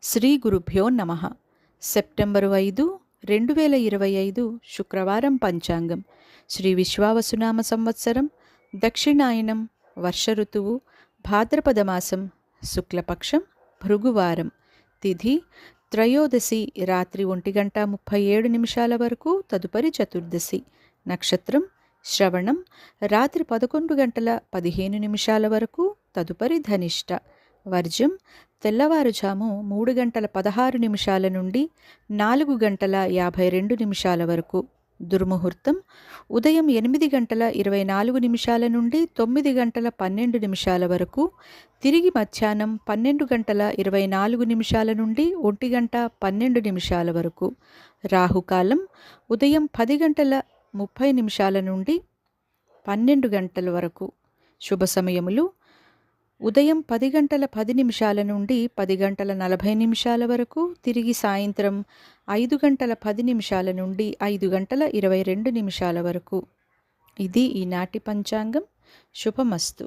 శ్రీ గురుభ్యో నమః. సెప్టెంబరు 5, 2025 శుక్రవారం పంచాంగం. శ్రీ విశ్వావసునామ సంవత్సరం, దక్షిణాయనం, వర్ష ఋతువు, భాద్రపద మాసం, శుక్లపక్షం, భృగువారం. తిథి త్రయోదశి రాత్రి 1:37 వరకు, తదుపరి చతుర్దశి. నక్షత్రం శ్రవణం రాత్రి 11:15 వరకు, తదుపరి ధనిష్ట. వర్జం తెల్లవారుజాము 3:16 నుండి 4:52 వరకు. దుర్ముహూర్తం ఉదయం 8:24 నుండి 9:12 వరకు. తిరిగి మధ్యాహ్నం 12:24 నుండి 1:12 వరకు. రాహుకాలం ఉదయం 10:30 నుండి 12 వరకు. శుభ సమయములు ఉదయం 10:10 నుండి 10:40 వరకు. తిరిగి సాయంత్రం 5:10 నుండి 5:22 వరకు. ఇది ఈనాటి పంచాంగం. శుభమస్తు.